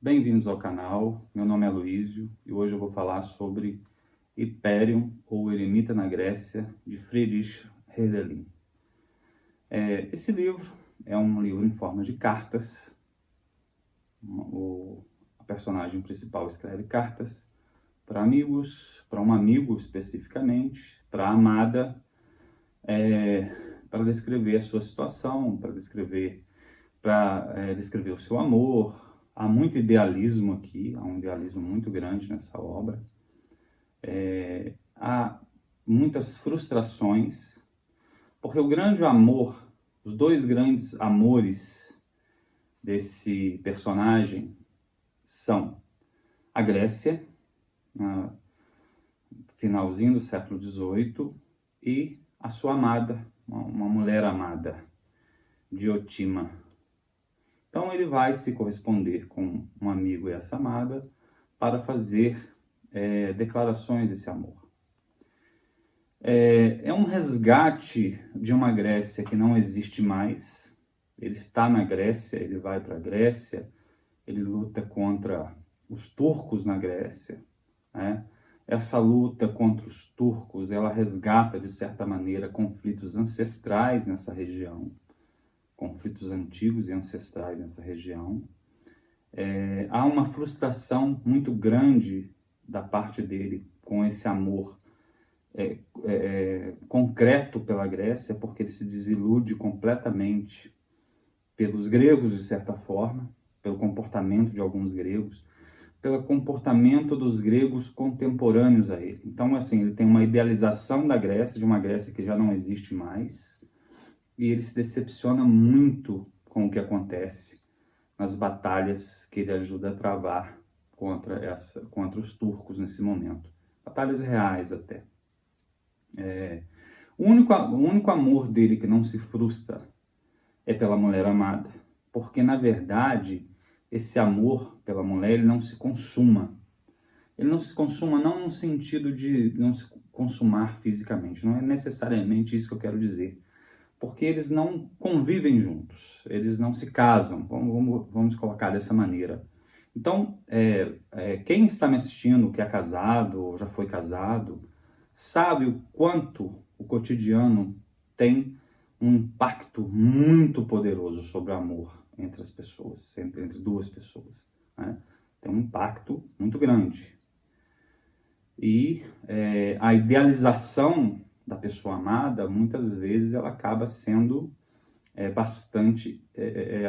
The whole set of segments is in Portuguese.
Bem-vindos ao canal, meu nome é Aloísio e hoje eu vou falar sobre Hyperion ou Eremita na Grécia, de Friedrich Hölderlin. Esse livro é um livro em forma de cartas. A personagem principal escreve cartas para amigos, para um amigo especificamente, para a amada, para descrever a sua situação, para descrever o seu amor. Há muito idealismo aqui, há um idealismo muito grande nessa obra. Há muitas frustrações, porque o grande amor, os dois grandes amores desse personagem são a Grécia, finalzinho do século XVIII, e a sua amada, uma mulher amada, Diotima. Então ele vai se corresponder com um amigo e essa amada para fazer declarações desse amor. É um resgate de uma Grécia que não existe mais. Ele está na Grécia, ele vai para a Grécia, ele luta contra os turcos na Grécia, né? Essa luta contra os turcos, ela resgata, de certa maneira, conflitos ancestrais nessa região, conflitos antigos e ancestrais nessa região. Há uma frustração muito grande da parte dele com esse amor concreto pela Grécia, porque ele se desilude completamente pelos gregos, de certa forma, pelo comportamento de alguns gregos, pelo comportamento dos gregos contemporâneos a ele. Então, assim, ele tem uma idealização da Grécia, de uma Grécia que já não existe mais, e ele se decepciona muito com o que acontece nas batalhas que ele ajuda a travar contra os turcos nesse momento. Batalhas reais até. O único amor dele que não se frustra é pela mulher amada, porque na verdade esse amor pela mulher ele não se consuma. Ele não se consuma não no sentido de não se consumar fisicamente, não é necessariamente isso que eu quero dizer, porque eles não convivem juntos, eles não se casam, vamos colocar dessa maneira. Então, quem está me assistindo, que é casado ou já foi casado, sabe o quanto o cotidiano tem um impacto muito poderoso sobre o amor entre as pessoas, entre duas pessoas, né? Tem um impacto muito grande. E a idealização da pessoa amada, muitas vezes, ela acaba sendo bastante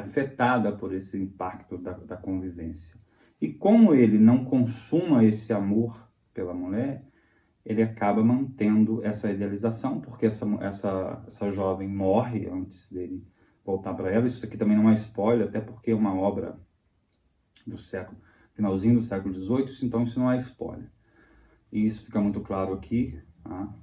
afetada por esse impacto da convivência. E como ele não consuma esse amor pela mulher, ele acaba mantendo essa idealização, porque essa jovem morre antes dele voltar para ela. Isso aqui também não é spoiler, até porque é uma obra do finalzinho do século XVIII, então isso não é spoiler. E isso fica muito claro aqui, tá?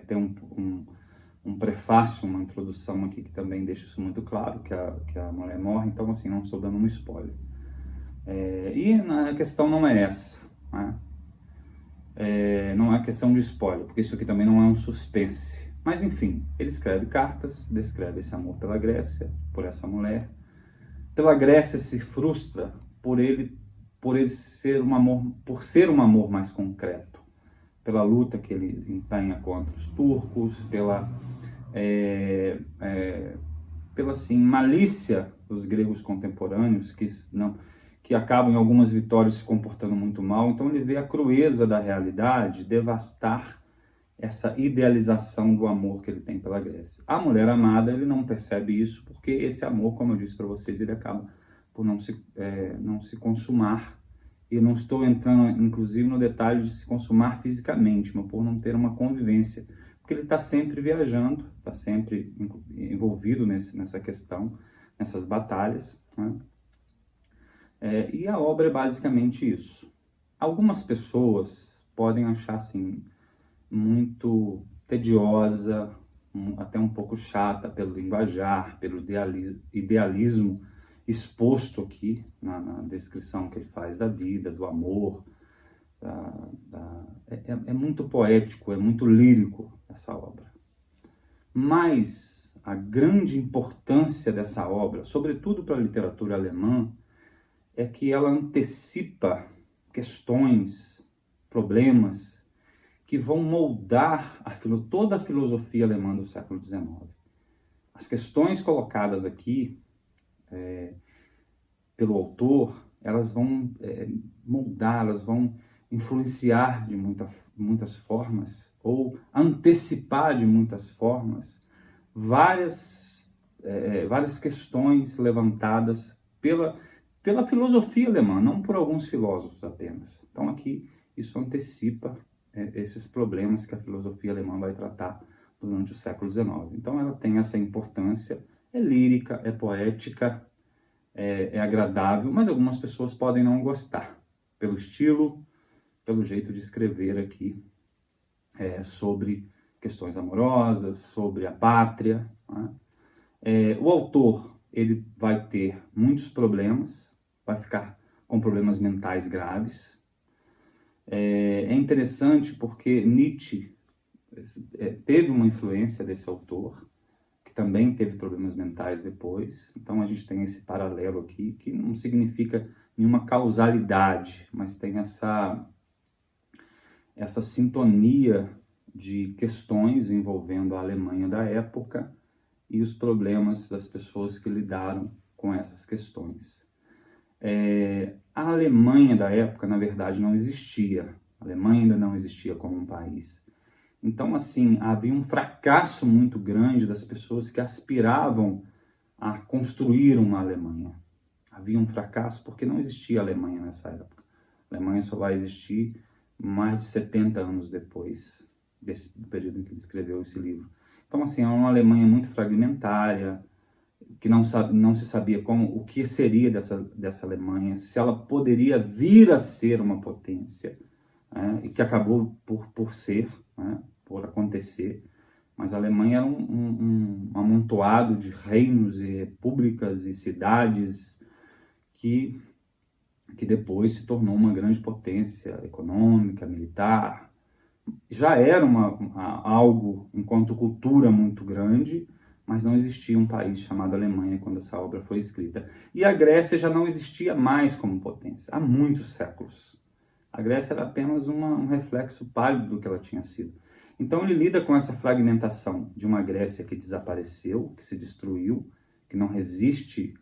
Tem um prefácio, uma introdução aqui que também deixa isso muito claro, que a mulher morre, então assim, não estou dando um spoiler. E a questão não é essa, né? Não é questão de spoiler, porque isso aqui também não é um suspense. Mas enfim, ele escreve cartas, descreve esse amor pela Grécia, por essa mulher. Pela Grécia se frustra por ser um amor mais concreto, pela luta que ele empenha contra os turcos, pela assim, malícia dos gregos contemporâneos que acabam em algumas vitórias se comportando muito mal. Então ele vê a crueza da realidade devastar essa idealização do amor que ele tem pela Grécia. A mulher amada, ele não percebe isso, porque esse amor, como eu disse para vocês, ele acaba por não se consumar. E não estou entrando, inclusive, no detalhe de se consumar fisicamente, mas por não ter uma convivência. Porque ele está sempre viajando, está sempre envolvido nessa questão, nessas batalhas, né? E a obra é basicamente isso. Algumas pessoas podem achar assim muito tediosa, até um pouco chata pelo linguajar, pelo idealismo exposto aqui na descrição que ele faz da vida, do amor. É muito poético, é muito lírico essa obra. Mas a grande importância dessa obra, sobretudo para a literatura alemã, é que ela antecipa questões, problemas que vão moldar toda a filosofia alemã do século XIX. As questões colocadas aqui pelo autor, elas vão moldar, elas vão influenciar de muitas formas, ou antecipar de muitas formas, várias questões levantadas pela filosofia alemã, não por alguns filósofos apenas. Então aqui isso antecipa esses problemas que a filosofia alemã vai tratar durante o século XIX. Então ela tem essa importância, é lírica, é poética, é agradável, mas algumas pessoas podem não gostar, pelo estilo, pelo jeito de escrever aqui, sobre questões amorosas, sobre a pátria, né? O autor, ele vai ter muitos problemas, vai ficar com problemas mentais graves. É interessante porque Nietzsche teve uma influência desse autor, que também teve problemas mentais depois. Então a gente tem esse paralelo aqui, que não significa nenhuma causalidade, mas tem essa sintonia de questões envolvendo a Alemanha da época e os problemas das pessoas que lidaram com essas questões. A Alemanha da época, na verdade, não existia. A Alemanha ainda não existia como um país. Então, assim, havia um fracasso muito grande das pessoas que aspiravam a construir uma Alemanha. Havia um fracasso porque não existia Alemanha nessa época. A Alemanha só vai existir mais de 70 anos depois do período em que ele escreveu esse livro. Então, assim, é uma Alemanha muito fragmentária, que não se sabia o que seria dessa Alemanha, se ela poderia vir a ser uma potência, né, e que acabou por ser, né, por acontecer. Mas a Alemanha era um amontoado de reinos e repúblicas e cidades que depois se tornou uma grande potência econômica, militar. Já era algo, enquanto cultura, muito grande, mas não existia um país chamado Alemanha quando essa obra foi escrita. E a Grécia já não existia mais como potência, há muitos séculos. A Grécia era apenas um reflexo pálido do que ela tinha sido. Então ele lida com essa fragmentação de uma Grécia que desapareceu, que se destruiu, que não resiste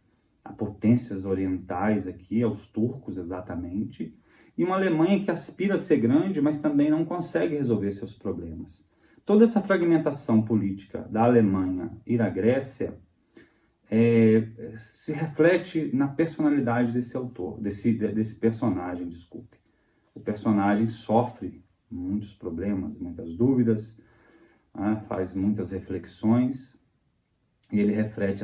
a potências orientais aqui, aos turcos exatamente, e uma Alemanha que aspira a ser grande, mas também não consegue resolver seus problemas. Toda essa fragmentação política da Alemanha e da Grécia se reflete na personalidade desse autor, desse personagem, desculpe. O personagem sofre muitos problemas, muitas dúvidas, né, faz muitas reflexões, e ele reflete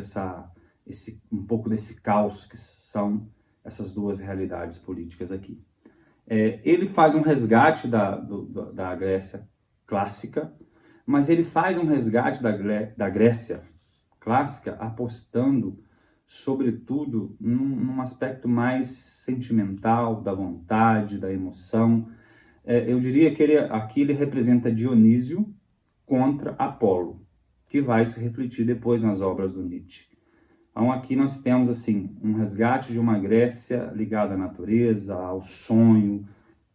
um pouco desse caos que são essas duas realidades políticas aqui. Ele faz um resgate da Grécia clássica, mas ele faz um resgate da Grécia clássica apostando, sobretudo, num aspecto mais sentimental, da vontade, da emoção. Eu diria que aqui ele representa Dionísio contra Apolo, que vai se refletir depois nas obras do Nietzsche. Então aqui nós temos assim um resgate de uma Grécia ligada à natureza, ao sonho,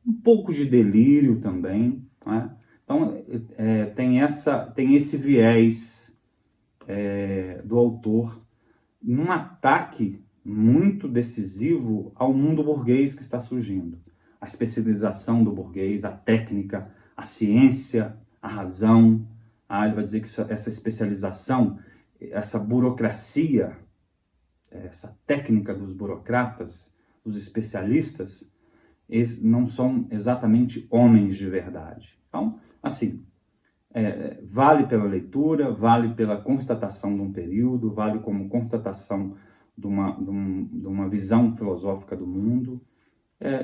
um pouco de delírio também, né? Então tem esse viés do autor num ataque muito decisivo ao mundo burguês que está surgindo. A especialização do burguês, a técnica, a ciência, a razão. Ele vai dizer que essa especialização, essa burocracia, essa técnica dos burocratas, dos especialistas, eles não são exatamente homens de verdade. Então, assim, vale pela leitura, vale pela constatação de um período, vale como constatação de uma visão filosófica do mundo.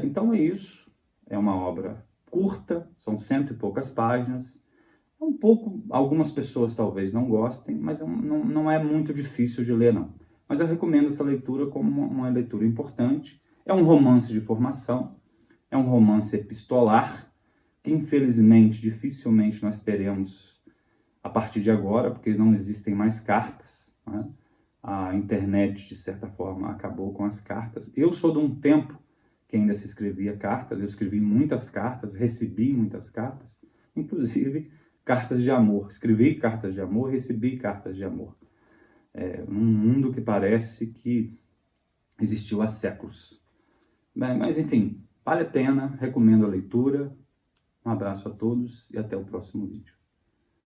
Então é isso, é uma obra curta, são 100 e poucas páginas, algumas pessoas talvez não gostem, mas não é muito difícil de ler não. Mas eu recomendo essa leitura como uma leitura importante. É um romance de formação, é um romance epistolar, que infelizmente dificilmente nós teremos a partir de agora, porque não existem mais cartas, né? a internet, de certa forma, acabou com as cartas. Eu sou de um tempo que ainda se escrevia cartas, eu escrevi muitas cartas, recebi muitas cartas, inclusive cartas de amor. Escrevi cartas de amor, recebi cartas de amor. Num mundo que parece que existiu há séculos. Mas enfim, vale a pena, recomendo a leitura. Um abraço a todos e até o próximo vídeo.